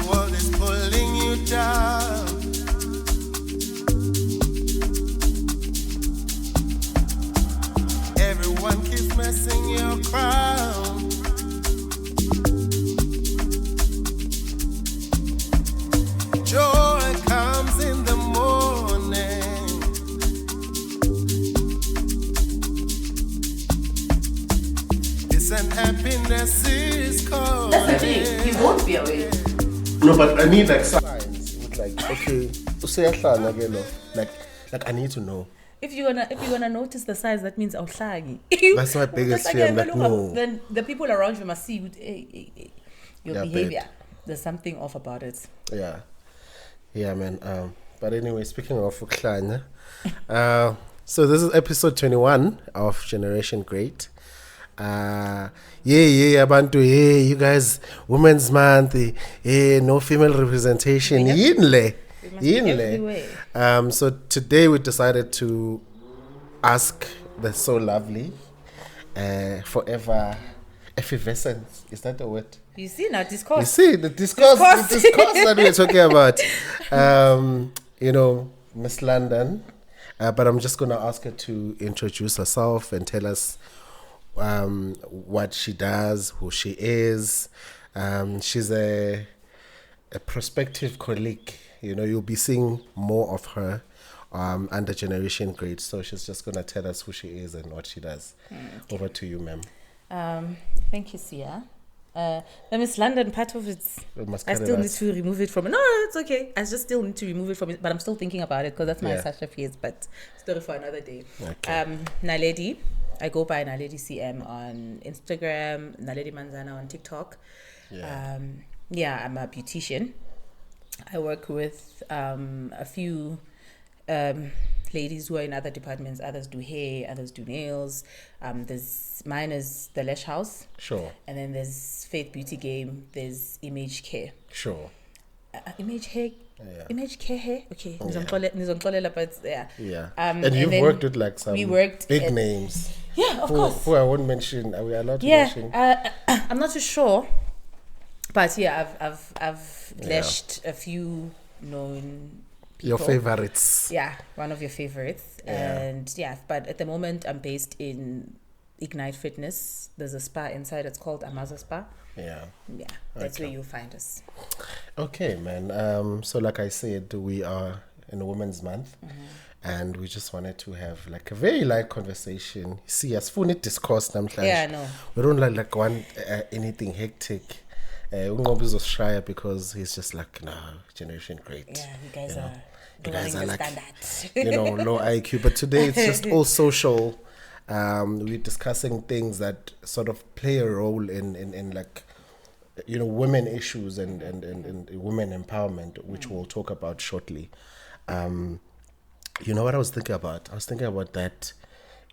world is pulling you down. Everyone keeps messing your crown. Joy comes in the morning. Peace and happiness is calling. That's the thing. He won't be away. No, but I need like signs. With like, okay, like I need to know. If you're gonna notice the size, that means outlagi. That's my biggest fear. I'm like, no. Then the people around you must see your Yeah, behavior. babe. There's something off about it. Yeah, man. But anyway, speaking of Uklanya, so this is episode 21 of Generation Great. Abantu, you guys, Women's Month, no female representation. Yinle. So today we decided to ask the so lovely, forever effervescence. Is that the word? You see now, discourse. You see the discourse that we're talking about. Miss London. But I'm just gonna ask her to introduce herself and tell us what she does, who she is. She's a prospective colleague. You'll be seeing more of her under Generation Great. So she's just gonna tell us who she is and what she does. Okay. Over to you, ma'am. Thank you, Sia. The Miss London part of it, I still need to remove it from it. No, it's okay. I just still need to remove it from it, but I'm still thinking about it because that's my Sasha phase, but story for another day. Okay. Naledi. I go by Naledi CM on Instagram, Naledi Manzana on TikTok. I'm a beautician. I work with a few ladies who are in other departments. Others do hair, others do nails. Mine is the Lash House. Sure. And then there's Faith Beauty Game. There's Image Care. Sure. Image Hair. Yeah. Image Care hair. Okay. Yeah. And you've worked with like some big names. Yeah, of course. Who I won't mention. Are we allowed to mention? I'm not too sure. But I've lashed a few known people. Your favorites. Yeah, one of your favorites. Yeah. And but at the moment I'm based in Ignite Fitness. There's a spa inside. It's called Amaza Spa. Yeah. Yeah, that's where you'll find us. Okay, man. So like I said, we are in Women's Month. Mm-hmm. And we just wanted to have like a very light conversation. See, as full discourse. Yeah, no. We don't want anything hectic. Shy because he's just like, no, Generation Great. Yeah, you guys are like, standard. low IQ. But today it's just all social. We're discussing things that sort of play a role in like, women issues and women empowerment, which we'll talk about shortly. You know what I was thinking about? I was thinking about that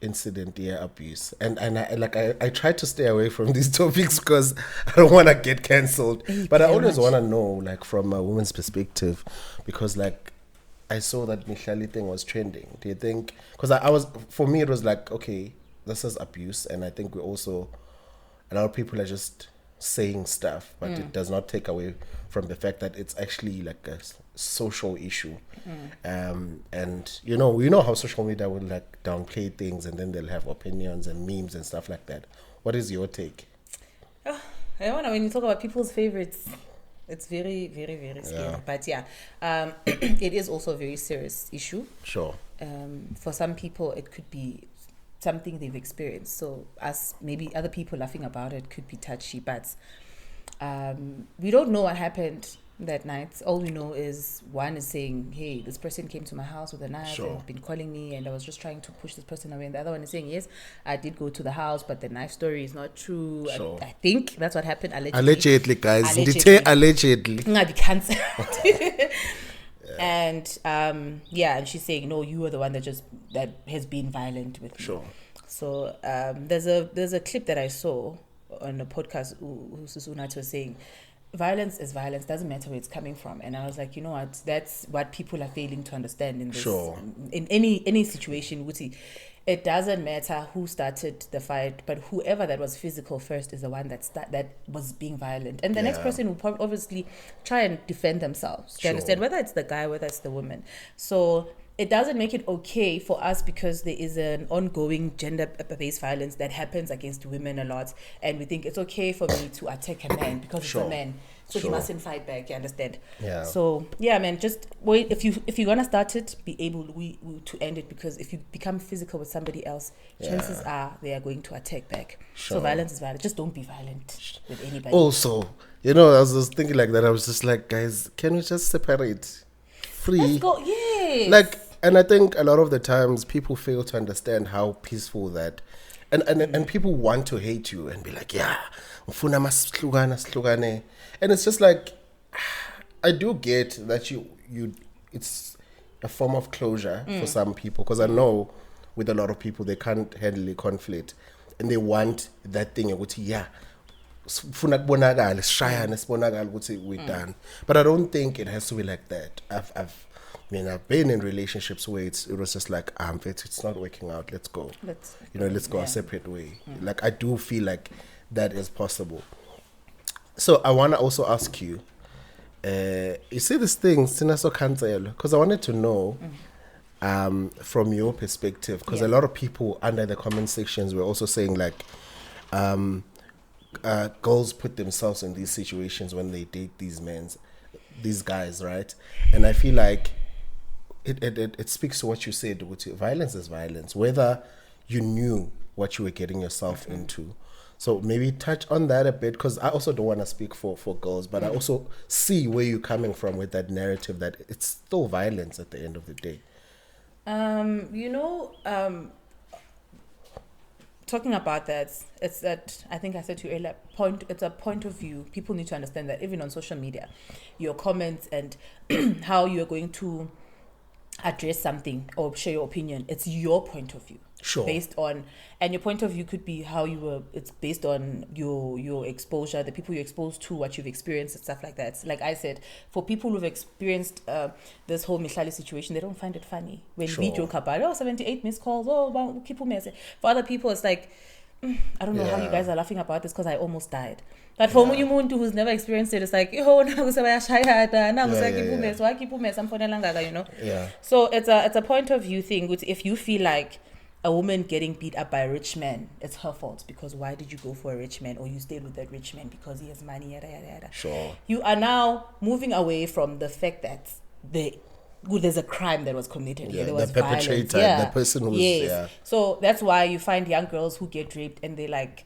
incident, abuse, and I try to stay away from these topics because I don't want to get cancelled. But I always want to know, like, from a woman's perspective, because like I saw that Mihlali thing was trending. Do you think? Because for me it was like, okay, this is abuse, and I think a lot of people are just saying stuff, but it does not take away from the fact that it's actually like a social issue. And we know how social media will like downplay things, and then they'll have opinions and memes and stuff like that. What is your take? When you talk about people's favorites, it's very, very, very scary. But it is also a very serious issue. Sure. For some people it could be something they've experienced, so maybe other people laughing about it could be touchy, but we don't know what happened that night. All we know is one is saying, hey, this person came to my house with a knife and been calling me, and I was just trying to push this person away. And the other one is saying, yes, I did go to the house, but the knife story is not true. Sure. I think that's what happened. Allegedly, guys. Allegedly. And and she's saying, no, you were the one that has been violent with me. Sure. So there's a clip that I saw on a podcast who Susunat was saying, violence is violence, doesn't matter where it's coming from. And I was like, you know what, that's what people are failing to understand in this. In any situation, Wuti, it doesn't matter who started the fight, but whoever that was physical first is the one that was being violent, and the next person will obviously try and defend themselves. Do you understand? Whether it's the guy, whether it's the woman. So it doesn't make it okay for us, because there is an ongoing gender-based violence that happens against women a lot, and we think it's okay for me to attack a man because it's a man, so he mustn't fight back. You understand? Yeah. So yeah, man, just wait. If you're gonna start it, be able to end it, because if you become physical with somebody else, chances are they are going to attack back. So violence is violence. Just don't be violent with anybody. Also, you know, I was just thinking like that. I was just like, guys, can we just separate? Free. Let's go. Yes. Like. And I think a lot of the times people fail to understand how peaceful that, and people want to hate you and be like, yeah, and it's just like, I do get that you it's a form of closure for some people, because I know with a lot of people they can't handle the conflict and they want that thing. Yeah, we're done. But I don't think it has to be like that. I've been in relationships where it was just like, it's not working out, let's go. Let's go a separate way. Like, I do feel like that is possible. So I want to also ask you, you see this thing, because I wanted to know from your perspective, because a lot of people under the comment sections were also saying like, girls put themselves in these situations when they date these guys, right? And I feel like it speaks to what you said. Violence is violence, whether you knew what you were getting yourself into. So maybe touch on that a bit, because I also don't want to speak for girls, but I also see where you're coming from with that narrative that it's still violence at the end of the day. Talking about that, it's that, I think I said to you earlier, it's a point of view. People need to understand that even on social media, your comments and how you're going to address something or share your opinion, it's your point of view. Based on, and your point of view could be it's based on your exposure, the people you're exposed to, what you've experienced and stuff like that. Like I said, for people who've experienced this whole Mihlali situation, they don't find it funny when we joke about 78 missed calls, for other people it's like, I don't know how you guys are laughing about this because I almost died. But for Munyumuntu who's never experienced it, it's like, So it's a point of view thing. If you feel like a woman getting beat up by a rich man, it's her fault, because why did you go for a rich man, or you stayed with that rich man because he has money, yada yada yada. You are now moving away from the fact that there's a crime that was committed. There was the perpetrator, the person who's So that's why you find young girls who get raped and they like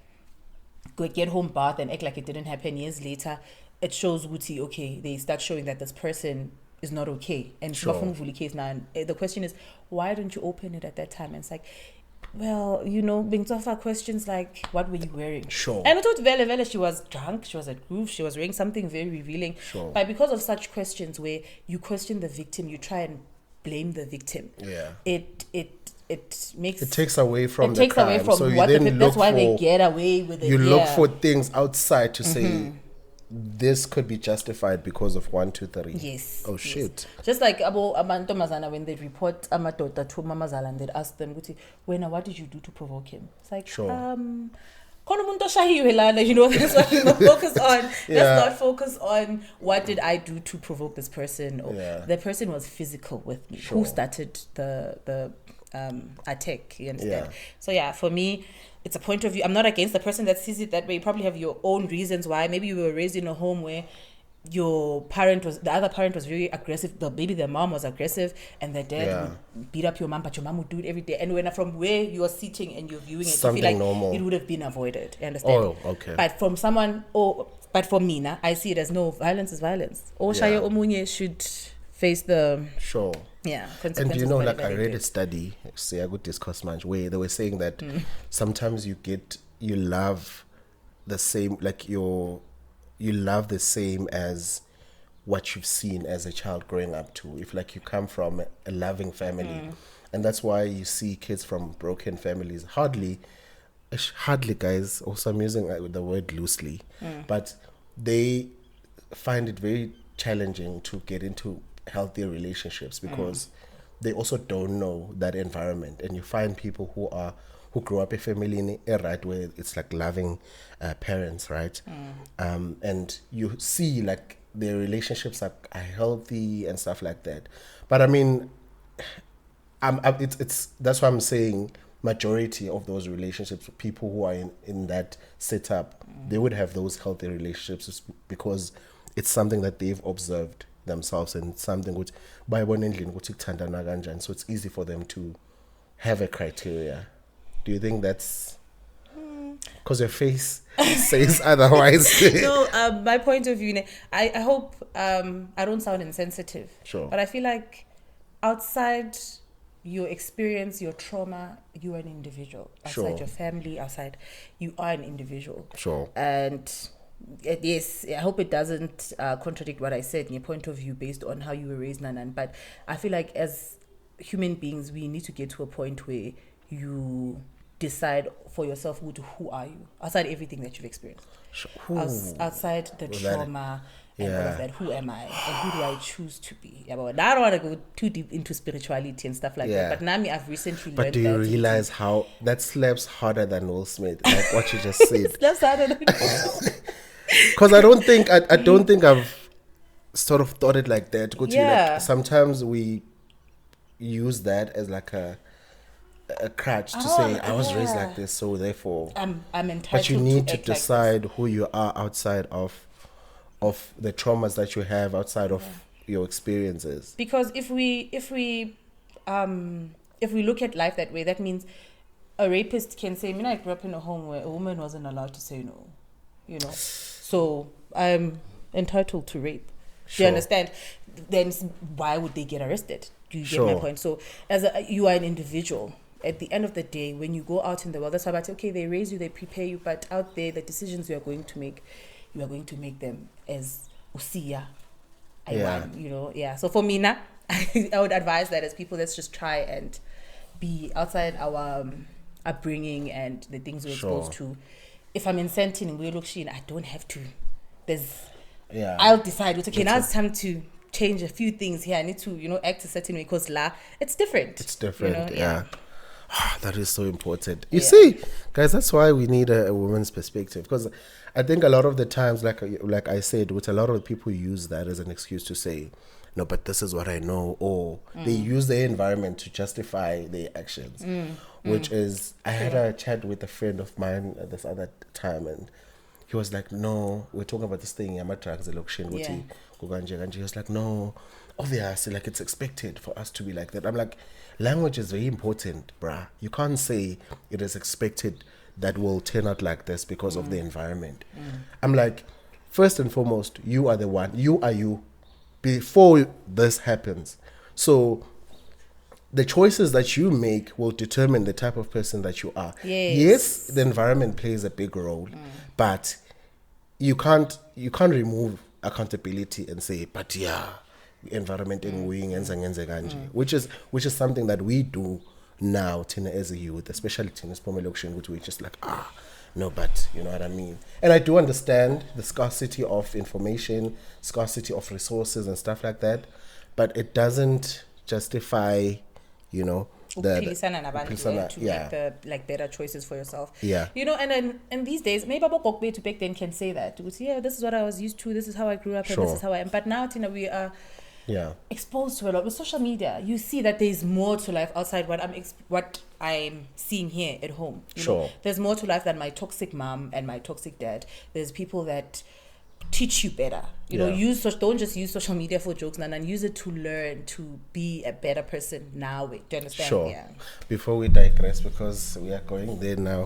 get home bath and act like it didn't happen. Years later, it shows Wuti, okay, they start showing that this person is not okay. And case now. And the question is, why don't you open it at that time? And it's like, well, being tougher questions like, what were you wearing? And I thought Vele, she was drunk, she was at groove, she was wearing something very revealing. But because of such questions where you question the victim, you try and blame the victim. It takes away from the crime. So you then that's why they get away with it. You look for things outside to say this could be justified because of 1, 2, 3. Yes. Oh shit. Just like Amantomazana, when they report Amadota to Mamazala and they ask them, what did you do to provoke him? It's like, that's what we focus on. Let's not focus on what did I do to provoke this person. Or the person was physical with me. Who started the attack? You understand? So for me, it's a point of view. I'm not against the person that sees it that way. You probably have your own reasons why. Maybe you were raised in a home where the other parent was very aggressive. The mom was aggressive, and the dad would beat up your mom, but your mom would do it every day. And when from where you are sitting and you're viewing it, you feel like normal. It would have been avoided. You understand? Oh, okay. But but for me, I see it as no, violence is violence. Shaya Omunye should face the consequences. And I read a study, say I could discuss much, where they were saying that sometimes you love the same, like you love the same as what you've seen as a child growing up to. If like you come from a loving family, and that's why you see kids from broken families hardly guys. Also, I'm using the word loosely, but they find it very challenging to get into healthier relationships because they also don't know that environment. And you find people who grew up a family in a right where it's like loving parents, right? And you see like their relationships are healthy and stuff like that. But I mean, it's that's why I'm saying majority of those relationships, people who are in that setup, they would have those healthy relationships because it's something that they've observed themselves and something which by one ending so it's easy for them to have a criteria. Do you think that's because your face says otherwise? No, my point of view, I hope I don't sound insensitive. Sure. But I feel like outside your experience, your trauma, you are an individual. Outside your family, outside, you are an individual. Sure. And yes, I hope it doesn't contradict what I said in your point of view based on how you were raised, Nanan. But I feel like as human beings, we need to get to a point where you decide for yourself who are you outside everything that you've experienced. Outside the trauma and all of that, who am I and who do I choose to be? Yeah, but I don't want to go too deep into spirituality and stuff like that. But Nami, I've recently learned that. But do you realize how that slaps harder than Will Smith? Like what you just said. Slaps harder than because I don't think I've sort of thought it like that. Like, sometimes we use that as like a crutch to say I was raised like this, so therefore I'm entitled. But you need to decide who you are outside of the traumas that you have, outside of your experiences. Because if we look at life that way, that means a rapist can say, I grew up in a home where a woman wasn't allowed to say no, so I'm entitled to rape. Do you understand? Then why would they get arrested? Do you get my point? So you are an individual. At the end of the day, when you go out in the world, that's why I say, okay, they raise you, they prepare you, but out there, the decisions you are going to make them as usia. So for me now, I would advise that as people, let's just try and be outside our upbringing and the things we're exposed to. If I'm in Sentin and we're looking, I don't have to. I'll decide. Okay, now it's time to change a few things here. I need to, act a certain way because it's different. It's different, that is so important. You see, guys, that's why we need a woman's perspective, because I think a lot of the times, like I said, with a lot of the people use that as an excuse to say, no, but this is what I know, or they use their environment to justify their actions, which is, I had a chat with a friend of mine at this other time, and he was like, no, we're talking about this thing, I'm a drugs election, and he was like, no, obviously, like, it's expected for us to be like that. I'm like, language is very important, bruh. You can't say it is expected that will turn out like this because of the environment. I'm like, first and foremost, you are the one. You are you before this happens. So the choices that you make will determine the type of person that you are. Yes, the environment plays a big role, but you can't remove accountability and say, but environment and wing and which is something that we do now, Tina, as a youth, especially Tina's Pomelokshin, which we're just like, no, but you know what I mean. And I do understand the scarcity of information, scarcity of resources and stuff like that, but it justify, the make the better choices for yourself. And these days, maybe Bokwe to back then can say that. This is what I was used to, this is how I grew up, and this is how I am. But now, Tina, we are exposed to a lot with social media. You see that there's more to life outside what I'm seeing here at home. There's more to life than my toxic mom and my toxic dad. There's people that teach you better. Don't just use social media for jokes, and use it to learn to be a better person now. Do you understand? Before we digress, because we are going there now,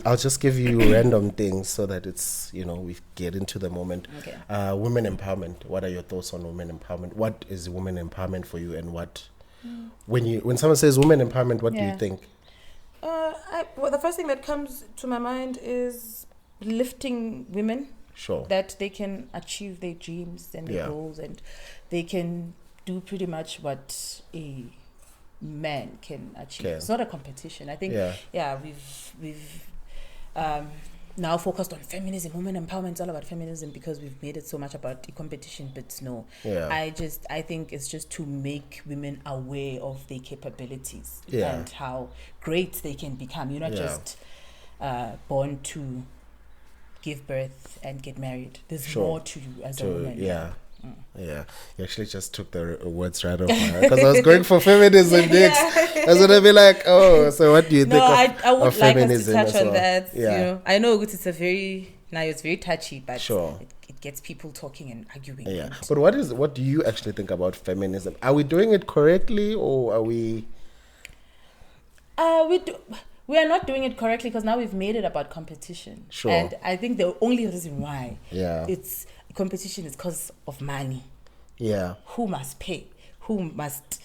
I'll just give you random things so that it's, we get into the moment. Women empowerment. What are your thoughts on women empowerment? What is women empowerment for you, and what when someone says women empowerment, what do you think? The first thing that comes to my mind is lifting women. That they can achieve their dreams and their goals, and they can do pretty much what a man can achieve. It's not a competition. I think, we've now focused on feminism, women empowerment, it's all about feminism because we've made it so much about competition, but no. Yeah. I think it's just to make women aware of their capabilities and how great they can become. You're not just born to give birth and get married. There's more to you as a woman. Yeah. Yeah, you actually just took the words right off my because I was going for feminism next. I was gonna be like, oh, so what do you think I would of like feminism us to touch on that. Yeah. You know, I know it's very touchy, but sure. it gets people talking and arguing. Yeah, but what do you actually think about feminism? Are we doing it correctly, or are we? We are not doing it correctly because now we've made it about competition. Sure. And I think the only reason why it's competition is because of money. Yeah. Who must pay? Who must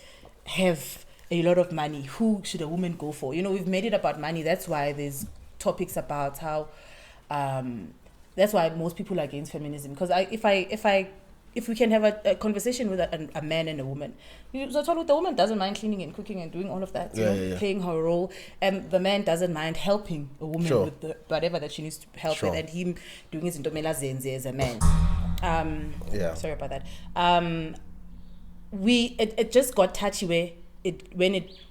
have a lot of money? Who should a woman go for? You know, we've made it about money. That's why there's topics about how that's why most people are against feminism. Because if we can have a conversation with a man and a woman, the woman doesn't mind cleaning and cooking and doing all of that, playing her role, and the man doesn't mind helping a woman with whatever that she needs to help with, and him doing his intomela zenze as a man. Sorry about that. It just got touchy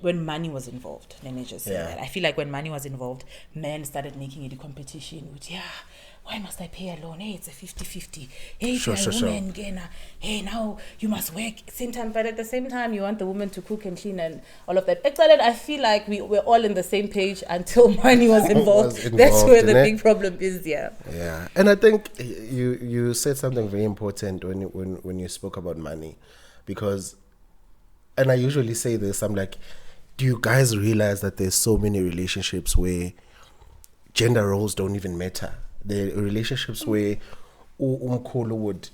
when money was involved. Let me just say that. I feel like when money was involved, men started making it a competition with why must I pay a loan? Hey, it's a 50-50. Hey, if you're a woman, hey, now you must work at the same time. But at the same time, you want the woman to cook and clean and all of that. I feel like we're all on the same page until money was involved. That's where the big problem is, Yeah, and I think you said something very important when you spoke about money. Because, and I usually say this, I'm like, do you guys realize that there's so many relationships where gender roles don't even matter? The relationships where umkhulu would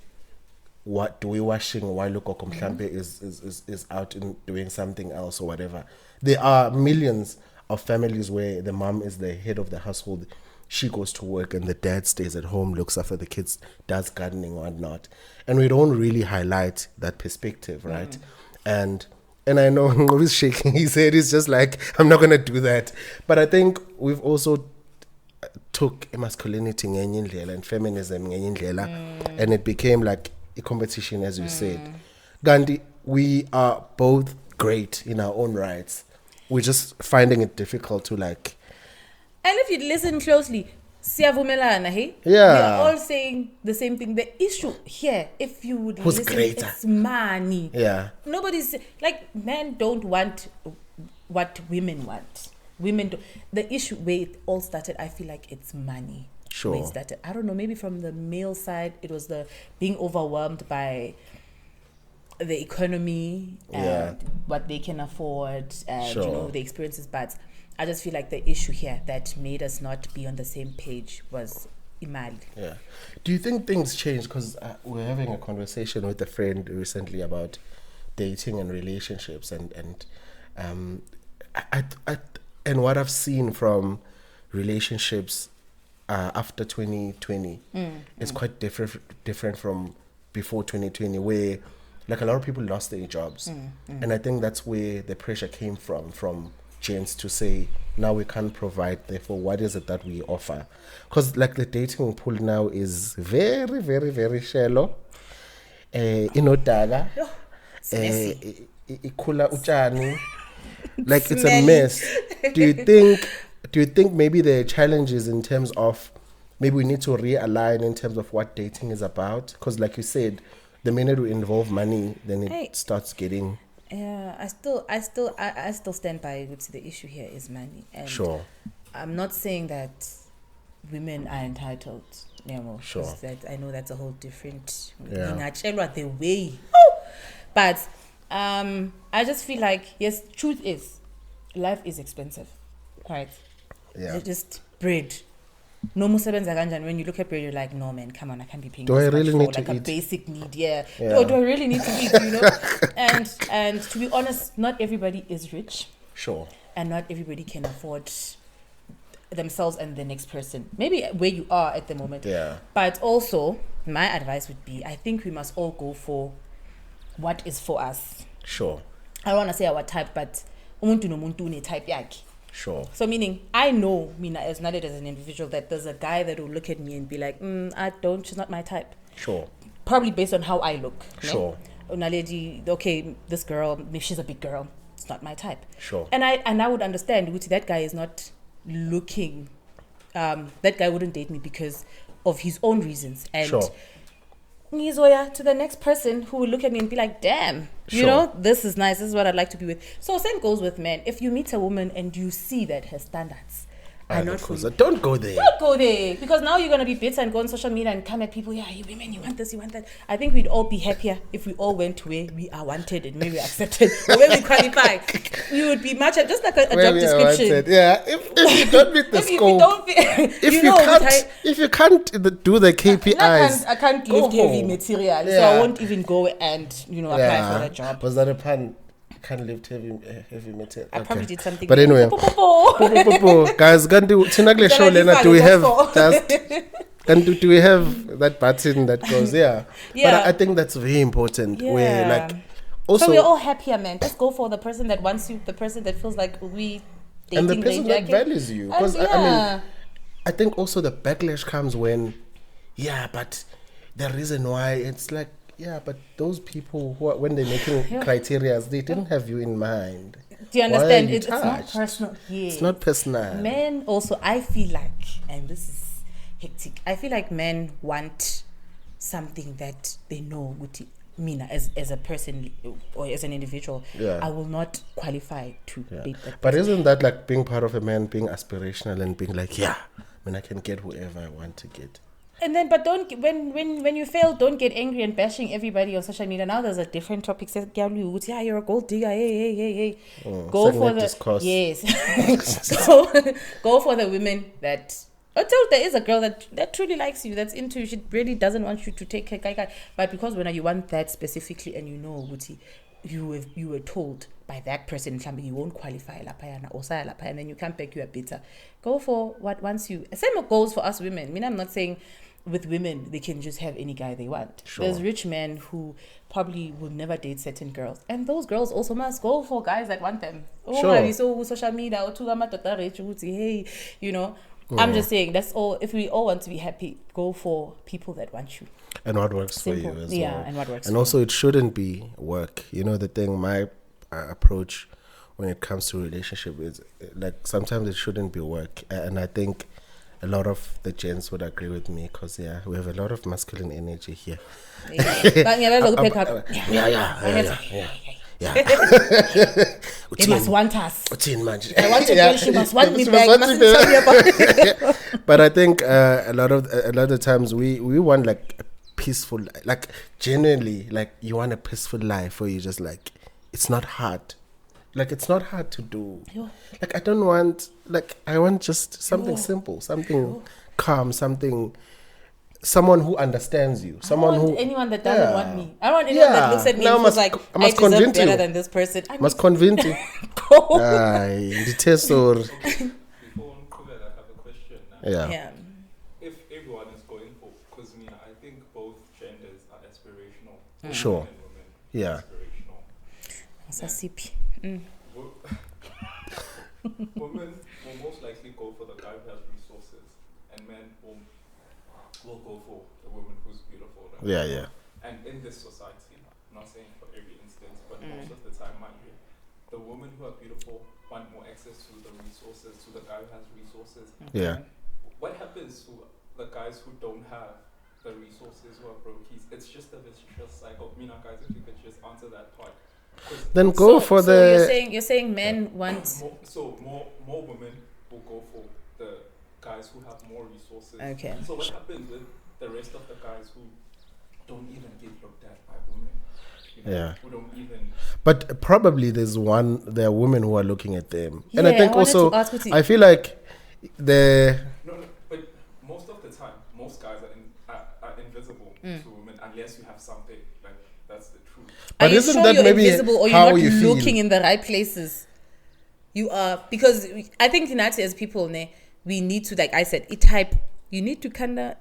do we washing while ugogo mhlambe is out and doing something else or whatever. There are millions of families where the mom is the head of the household. She goes to work and the dad stays at home, looks after the kids, does gardening or whatnot. And we don't really highlight that perspective, right? And I know Ngobi's shaking his head. He's just like, I'm not going to do that. But I think we've also took masculinity ngenye indlela and feminism ngenye indlela, and it became like a competition, as you said. Gandhi, we are both great in our own rights. We're just finding it difficult to like. And if you listen closely, siyavumelana, hey? Yeah. We are all saying the same thing. The issue here, if you would Who's listen, greater? It's money. Yeah. Nobody's like, men don't want what women want. Women do. The issue where it all started, I feel like it's money. Sure. Where it started. I don't know, maybe from the male side, it was the being overwhelmed by the economy and what they can afford and the experiences. But I just feel like the issue here that made us not be on the same page was imali. Yeah. Do you think things changed? Because we're having a conversation with a friend recently about dating and relationships, and and what I've seen from relationships after 2020 is quite different from before 2020, where like a lot of people lost their jobs. And I think that's where the pressure came from gents to say, now we can't provide, therefore what is it that we offer? Because like the dating pool now is very, very, very shallow. Inodaga. Ikula uchani. Like it's a mess. Do you think maybe there are challenges in terms of maybe we need to realign in terms of what dating is about? Because like you said, the minute we involve money, then it starts getting. Yeah, I still stand by it. The issue here is money. And sure. I'm not saying that women are entitled. Sure. That I know that's a whole different. Yeah. The way. But I just feel like, yes, truth is, life is expensive, right? Yeah. Just bread. No musebenza kanjani. When you look at bread, you're like, no man, come on, I can't be paying. Do I really need to like a eat? Basic need, No, do I really need to eat? You know, and to be honest, not everybody is rich. Sure. And not everybody can afford themselves and the next person. Maybe where you are at the moment. Yeah. But also, my advice would be, I think we must all go for what is for us. Sure. I don't want to say our type, but umuntu nomuntu une type yakhe. Sure. So meaning, I know, Mina, as Naledi as an individual, that there's a guy that will look at me and be like, she's not my type. Sure. Probably based on how I look. Sure. Naledi, okay, this girl, maybe she's a big girl. It's not my type. Sure. And I would understand, that guy is not looking, that guy wouldn't date me because of his own reasons. And sure. To the next person who will look at me and be like, damn, this is nice. This is what I'd like to be with. So same goes with men. If you meet a woman and you see that her standards are not for you, don't go there. Don't go there. Because now you're going to be bitter and go on social media and come at people. Yeah, you women, you want this, you want that. I think we'd all be happier if we all went to where we are wanted and where we are accepted or where we qualify. We would be much, just like a job description. Yeah, if you don't meet the scope, if you can't do the KPIs, I can't lift heavy material, so I won't even go and apply for that job. Was that a pun? Can't lift heavy material. I probably did something. But anyway, guys, show Lena. Do we have do we have that button that goes? Yeah. But I think that's very important. Yeah. Where also, so we're all happier, man. Just go for the person that wants you, the person that feels like we dating, and the person that values you. Because I think also the backlash comes when, but the reason why it's like. Yeah, but those people who are, when they're making criteria, they didn't have you in mind. Do you understand? It's not personal. Yeah. It's not personal. Men also, I feel like, and this is hectic, I feel like men want something that they know would Mina as a person or as an individual. Yeah. I will not qualify to date that person. But isn't that like being part of a man, being aspirational and being like, I can get whoever I want to get. And then, but don't when you fail, don't get angry and bashing everybody on social media. Now there's a different topic. Says, you're a gold digger. Hey. Go for the discourse. Yes. go for the women that. Until there is a girl that truly likes you, that's into you, she really doesn't want you to take her guy. But because when you want that specifically, and you were told by that person, you won't qualify lapayana or say lapayana, and then you come back, you are bitter. Go for what wants you. Same goes for us women. I mean, I'm not saying with women they can just have any guy they want. Sure. There's rich men who probably will never date certain girls, and those girls also must go for guys that want them. So social media or hey, I'm just saying that's all. If we all want to be happy, go for people that want you. And what works for you as well. And what works. And also, it shouldn't be work. The thing. My approach when it comes to relationship is like sometimes it shouldn't be work, and I think a lot of the gents would agree with me because we have a lot of masculine energy here. They must want us. I want a girl, she must want me back. You mustn't tell me about it. But I think a lot of the times we want like a peaceful, like genuinely, like you want a peaceful life where you just like it's not hard. Like it's not hard to do. Like I don't want I want just something simple, something calm, someone who understands you. Anyone that doesn't want me. I don't want anyone that looks at me and feels like I deserve better than this person. I must convince you. Go. Before I have a question now. Yeah. If everyone is going for, because I think both genders are aspirational. Sure. Men and women Yeah. aspirational. Women will most likely go for the guy who has resources, and men will go for the woman who's beautiful. Right? Yeah. And in this society, I'm not saying for every instance, but most of the time, mind you, the women who are beautiful want more access to the resources, to the guy who has resources. Yeah. What happens to the guys who don't have the resources, who are brokies? It's just a vicious cycle. Guys, if you could just answer that part. Then go for the. You're saying men want. More women will go for the guys who have more resources. Okay. So what happens with the rest of the guys who don't even get looked at by women? Who don't even. But probably there are women who are looking at them, and I think also I feel like No, but most of the time, most guys are invisible to women unless you have something. That's the truth. But isn't that maybe invisible or how you're not you looking in the right places? You are, because I think as people, we need to, like I said, you need to kind of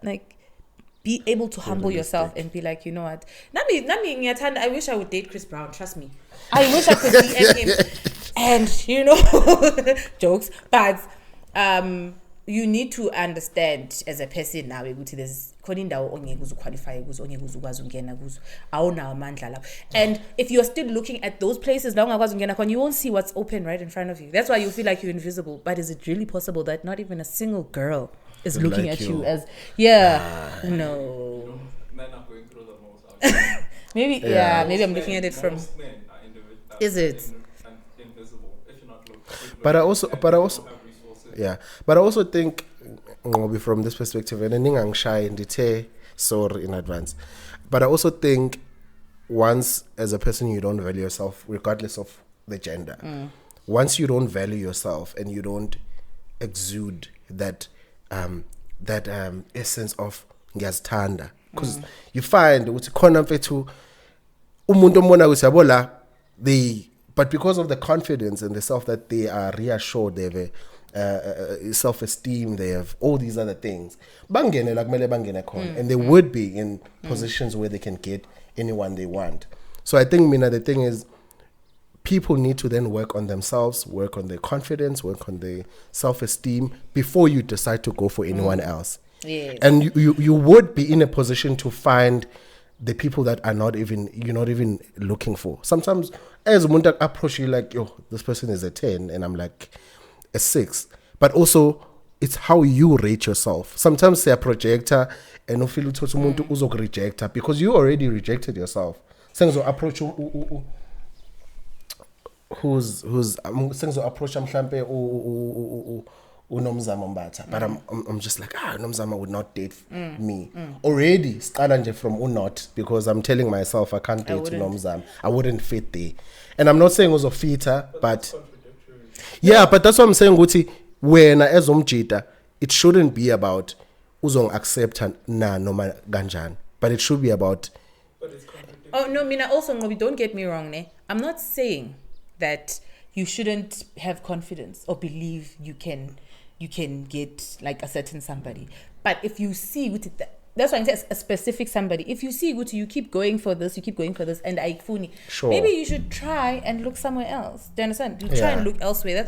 be able to humble yourself and be like, you know what? I wish I would date Chris Brown. Trust me. I wish I could DM him. And jokes, but you need to understand as a person now ukuthi there's khona indawo ongeke uzuqualify kuzo, ongeke uzukwazi ungena kuzo, awunawo amandla lapho. And if you're still looking at those places la ungakwazi ungena khona, you won't see what's open right in front of you. That's why you feel like you're invisible. But is it really possible that not even a single girl is looking like at you as no. Men are going through the most. Maybe maybe I'm looking at it from. Most men are Is it? Invisible if you're not looking. But I also think from this perspective, and I'm shy and sorry in advance. But I also think once as a person you don't value yourself, regardless of the gender, once you don't value yourself and you don't exude that essence of ngiyazithanda, because you find ukuthi khona mfethu umuntu ombona ukuthi yabo la but because of the confidence and the self that they are reassured, they have self-esteem, they have all these other things, bangene la kumele bangene khona, and they would be in positions where they can get anyone they want. So I think the thing is people need to then work on themselves, work on their confidence, work on their self-esteem before you decide to go for anyone else. Yes. And you would be in a position to find the people that you're not even looking for. Sometimes as umuntu approach you like, yo, this person is a 10 and I'm like a 6. But also it's how you rate yourself. Sometimes say a projector and no feel ukuthi umuntu uzok-rejecta because you already rejected yourself. Sengizo approach who's sengizo approach mhlambe unomzamo Mbatha, but I'm just like Nomzamo would not date me already. Start nje from not, because I'm telling myself I can't date Nomzamo. I wouldn't fit there, and I'm not saying also fitter, but but that's what I'm saying. Guti when as umjita, it shouldn't be about uzong accept na noma ganjan, but it should be about. Oh no, Mina. Also, Ngobi, don't get me wrong, ne. I'm not saying that you shouldn't have confidence or believe you can get like a certain somebody. But if you see with it, that's why I say a specific somebody. If you see good, you keep going for this, and I funny. Sure. Maybe you should try and look somewhere else. Do you understand? You try and look elsewhere.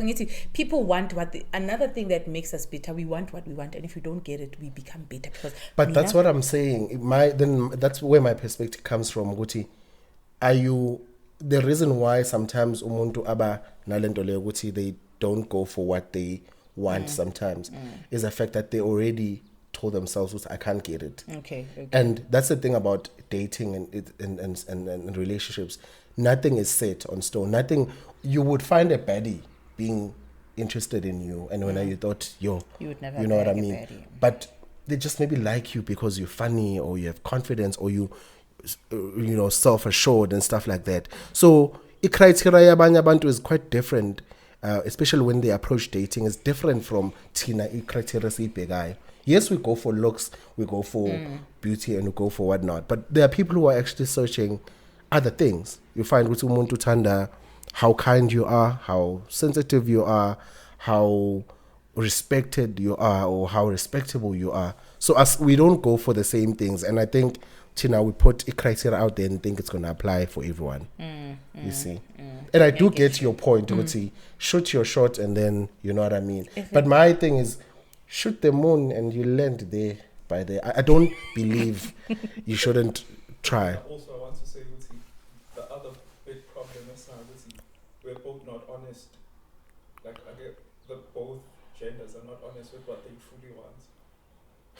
People want another thing that makes us better. We want what we want, and if we don't get it, we become bitter. But that's what I'm saying. That's where my perspective comes from. Guti, are you the reason why sometimes umuntu aba nalento leyo ukuthi they don't go for what they want sometimes is the fact that they already told themselves I can't get it. Okay. And that's the thing about dating and relationships. Nothing is set on stone. Nothing. You would find a baddie being interested in you, and when you thought you would never, you know what I mean. Baddie. But they just maybe like you because you're funny or you have confidence or you self-assured and stuff like that. So the criteria yabanye abantu is quite different, especially when they approach dating. Is different from Tina criteria siyibhekayo. Yes, we go for looks, we go for beauty, and we go for whatnot. But there are people who are actually searching other things. You find ukuthi umuntu uthanda how kind you are, how sensitive you are, how respected you are, or how respectable you are. So as we don't go for the same things, and I think Tina, we put a criteria out there and think it's going to apply for everyone. You see? And I do get your point, Uti. Shoot your shot and then, you know what I mean? But my thing is, shoot the moon and you land there by there. I don't believe you shouldn't try. Also, I want to say, Uti, the other big problem is now, Uti, we're both not honest. Like, I get that both genders are not honest with what they truly want.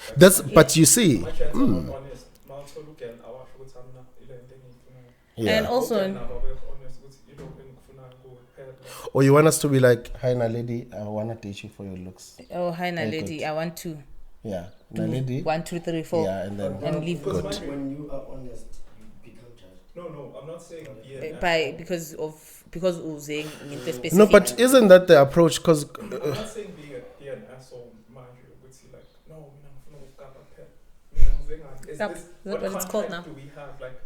Like, that's, but you see. My genders are not honest. And also, or you want us to be like, hi Naledi, I want to date you for your looks. Oh, hi Naledi, I want to. Yeah, Naledi. 1, 2, 3, 4. Yeah, and leave. Good. When you are honest, you become judged. No, I'm not saying because using specific. No, but isn't that the approach? Because I'm not saying be an asshole, mind you. But see, like, no, is this what it's called now? Do we have like?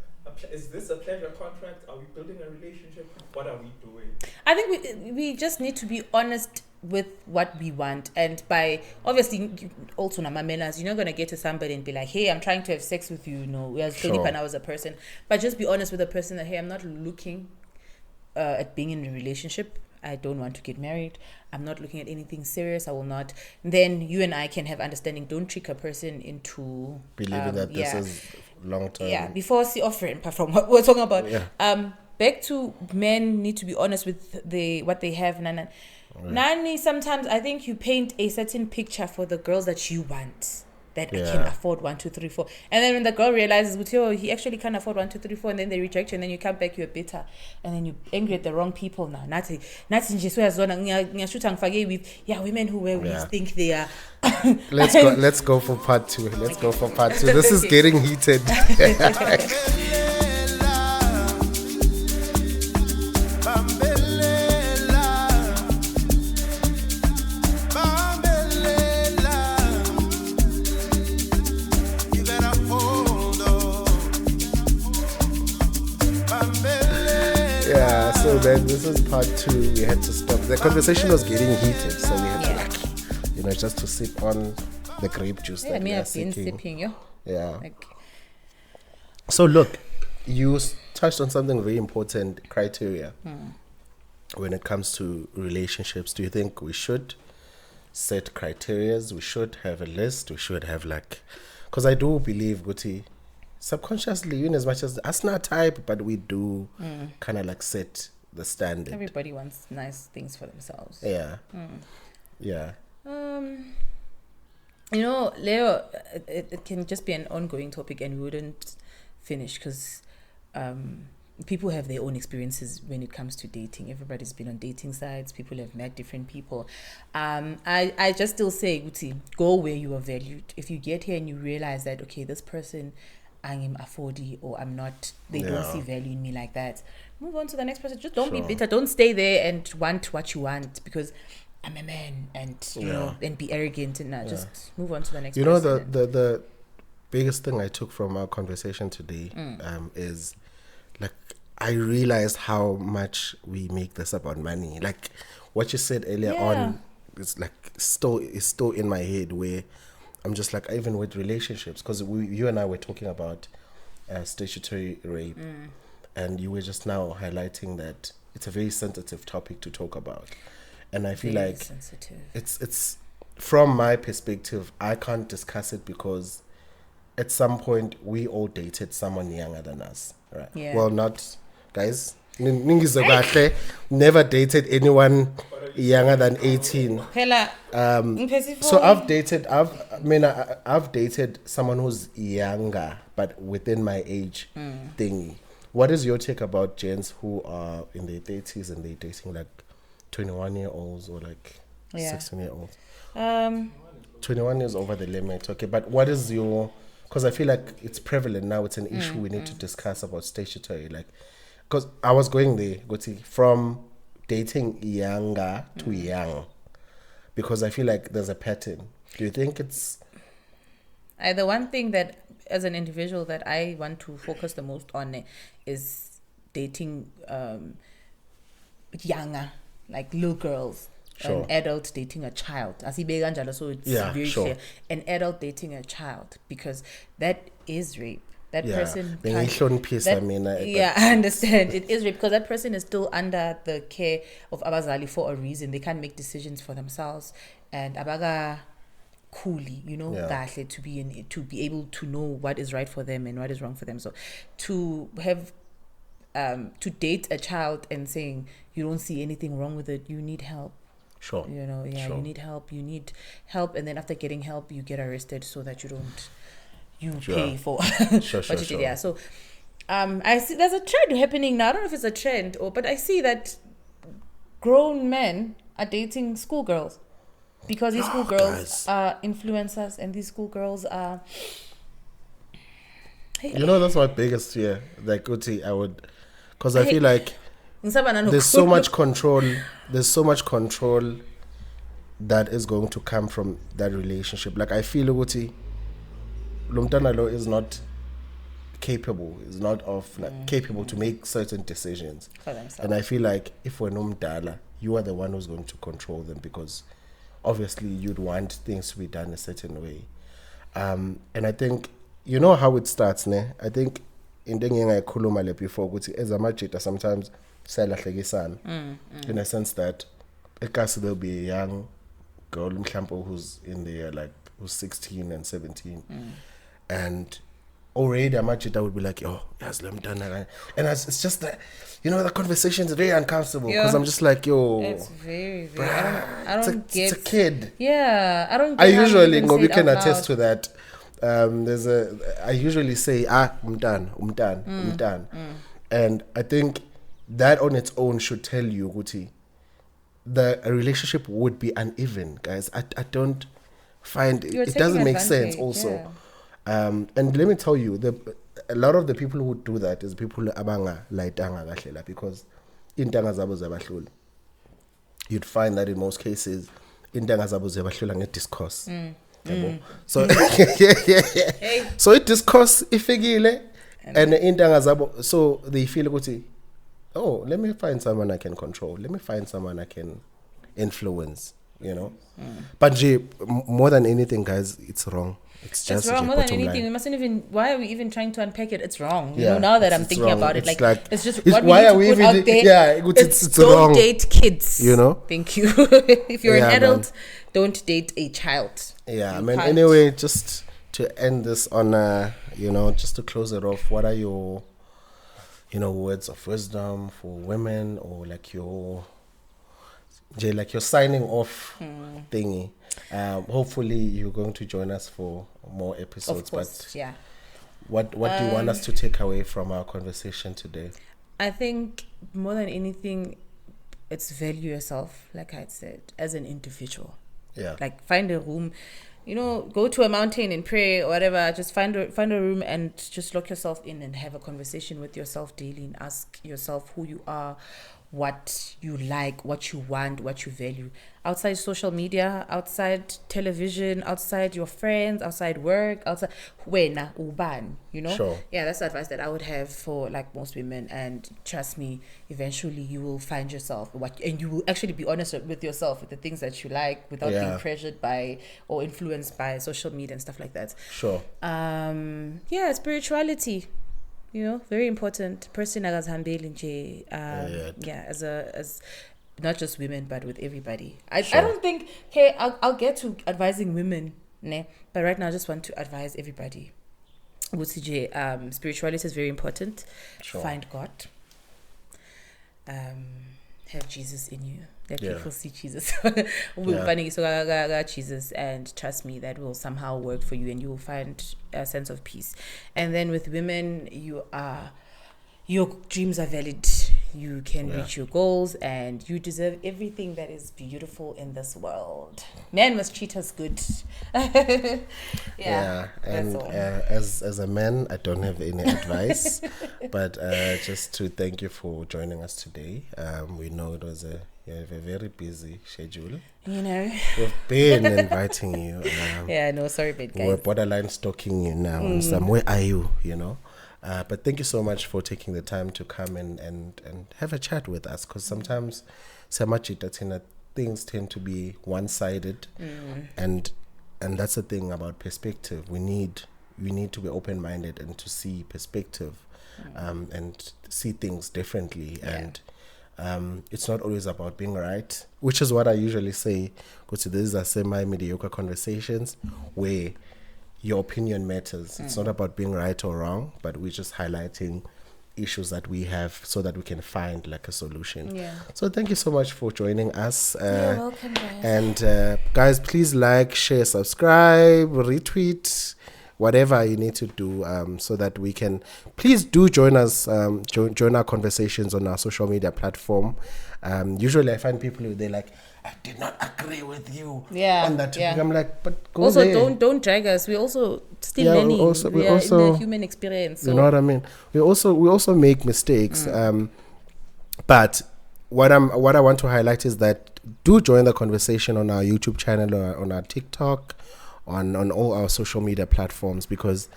Is this a pleasure contract? Are we building a relationship? What are we doing? I think we just need to be honest with what we want, and by obviously also manners, you're not gonna get to somebody and be like, hey, I'm trying to have sex with you. No, we are Philip and I was a person, but just be honest with the person that, hey, I'm not looking at being in a relationship. I don't want to get married. I'm not looking at anything serious. I will not. Then you and I can have understanding. Don't trick a person into believing that this is long term. Yeah, before see offering, apart from what we're talking about. Yeah. Back to men need to be honest with what they have. Nana. Nani, sometimes I think you paint a certain picture for the girls that you want. That I can afford 1, 2, 3, 4. And then when the girl realizes, oh, he actually can't afford 1, 2, 3, 4, and then they reject you, and then you come back, you're bitter. And then you're angry at the wrong people now. Nothing just with women who wear wigs think they are. Let's go for part 2. This is getting heated. So then this is part 2. We had to stop. The conversation was getting heated, so we had to just to sip on the grape juice that we are been sipping. Yeah. So look, you touched on something very important, criteria. When it comes to relationships. Do you think we should set criterias? We should have a list. We should have because I do believe, Guti, subconsciously, even as much as us not type, but we do kind of set the standard. Everybody wants nice things for themselves. Yeah. Yeah. Leo, it can just be an ongoing topic and we wouldn't finish because people have their own experiences when it comes to dating. Everybody's been on dating sites. People have met different people. I just still say, Guti, go where you are valued. If you get here and you realize that, okay, this person, I'm a 40 or I'm not, they don't see value in me like that, move on to the next person. Just don't be bitter. Don't stay there and want what you want because I'm a man and and be arrogant and just move on to the next person. The biggest thing I took from our conversation today is I realized how much we make this about money. What you said earlier on is still in my head where I'm just even with relationships, because you and I were talking about statutory rape, and you were just now highlighting that it's a very sensitive topic to talk about, and I feel very sensitive. It's from my perspective, I can't discuss it because at some point we all dated someone younger than us, right? Yeah. Well, not guys. Never dated anyone younger than 18. So I've dated someone who's younger but within my age thingy. What is your take about gents who are in their 30s and they're dating 21-year-olds or 16-year-olds? 21 is over the limit, okay, but what is your, because I feel it's prevalent now, it's an issue we need to discuss about statutory, because I was going there, from dating younger to young, because I feel there's a pattern. Do you think it's... The one thing that, as an individual, that I want to focus the most on is dating younger, little girls. Sure. An adult dating a child. So it's very clear. An adult dating a child, because that is rape. That person I understand. It is rape because that person is still under the care of Abazali for a reason. They can't make decisions for themselves. And Abaga coolly, to be able to know what is right for them and what is wrong for them. So to have to date a child and saying you don't see anything wrong with it, you need help. Sure. You need help. And then after getting help, you get arrested so that you don't. Pay for what you did. Yeah. So I see there's a trend happening now. I don't know if it's a trend but I see that grown men are dating schoolgirls because these schoolgirls are influencers and these schoolgirls are... that's my biggest fear. Uti, I would... Because I feel there's so much control. There's so much control that is going to come from that relationship. I feel Uti... Lumtanalo is not capable, capable to make certain decisions for themselves. And I feel if we're Numdala, you are the one who's going to control them, because obviously you'd want things to be done a certain way. And I think, how it starts, ne? I think into engingayikhuluma le before ukuthi as amajita sometimes siyalahlekisana in a sense that ekasi there'll be a young girl mhlambo who's in there like who's 16 and 17 and already amajita would be like, oh yes, let me done that, and it's just that, you know, the conversation is very uncomfortable because I'm just like, yo, it's very I don't get. It's a kid. Yeah, I don't. I usually we can attest to that. I usually say I'm done, and I think that on its own should tell you, Guti, the relationship would be uneven, guys. I don't find it doesn't make sense also. Yeah. And let me tell you, a lot of the people who do that is people abanga laitanga kahlela, because intanga zabo zabahlula. You'd find that in most cases intanga zabo zabahlula ngediscourse. So so it discourse ifigile and intanga zabo, so they feel ukuthi, oh, let me find someone I can control, let me find someone I can influence, you know. But more than anything, guys, it's wrong. It's wrong more than anything. We mustn't even. Why are we even trying to unpack it? It's wrong. You know, now that I'm thinking about it, like it's just what we need to put out there. Yeah, it's don't wrong. date kids. You know. Thank you. If you're an adult, don't date a child. Yeah, I mean, anyway, just to end this on, you know, just to close it off, what are your, you know, words of wisdom for women, or like your signing off thingy? Hopefully you're going to join us for more episodes. Of course, but yeah. What do you want us to take away from our conversation today? I think more than anything, it's value yourself, like I said, as an individual. Yeah. Like find a room, you know, go to a mountain and pray or whatever. Just find a room and just lock yourself in and have a conversation with yourself daily and ask yourself who you are, what you like, what you want, what you value. Outside social media, outside television, outside your friends, outside work, outside wena uban, you know? Sure. Yeah, that's the advice that I would have for like most women. And trust me, eventually you will find yourself and you will actually be honest with yourself with the things that you like without being pressured by or influenced by social media and stuff like that. Sure. Yeah, spirituality. You know, very important. Person as not just women, but with everybody. I don't think. Hey, I'll get to advising women, ne? But right now, I just want to advise everybody. Spirituality is very important. Sure. Find God. Have Jesus in you. Let people see Jesus. Jesus, and trust me, that will somehow work for you, and you will find a sense of peace. And then with women, your dreams are valid. You can reach your goals, and you deserve everything that is beautiful in this world. Men must treat us good. And as a man, I don't have any advice, but just to thank you for joining us today. We know it was a very busy schedule. You know, we've been inviting you. Sorry, guys. We're borderline stalking you now. Where are you? You know. But thank you so much for taking the time to come and have a chat with us, because sometimes things tend to be one-sided, and that's the thing about perspective. We need to be open-minded and to see perspective, and see things differently. And it's not always about being right, which is what I usually say, because these are semi-mediocre conversations where your opinion matters. It's not about being right or wrong, but we're just highlighting issues that we have so that we can find like a solution. So thank you so much for joining us. You're welcome, guys. And guys, please like, share, subscribe, retweet, whatever you need to do, so that we can. Please do join us, join our conversations on our social media platform. Usually I find people who they're like, I did not agree with you on that topic. I'm like, but go also there. don't drag us. We're also still learning. We are in the human experience. So. You know what I mean? We also make mistakes. But what I want to highlight is that do join the conversation on our YouTube channel or on our TikTok, on all our social media platforms, because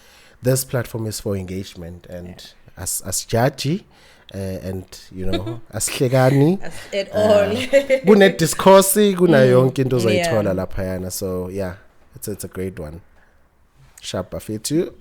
this platform is for engagement, and as judgy. And you know, asihlekani at all. Kune discourse, kuna yonke into zoyithola laphayana. So yeah, it's a great one. Sharp bafethu.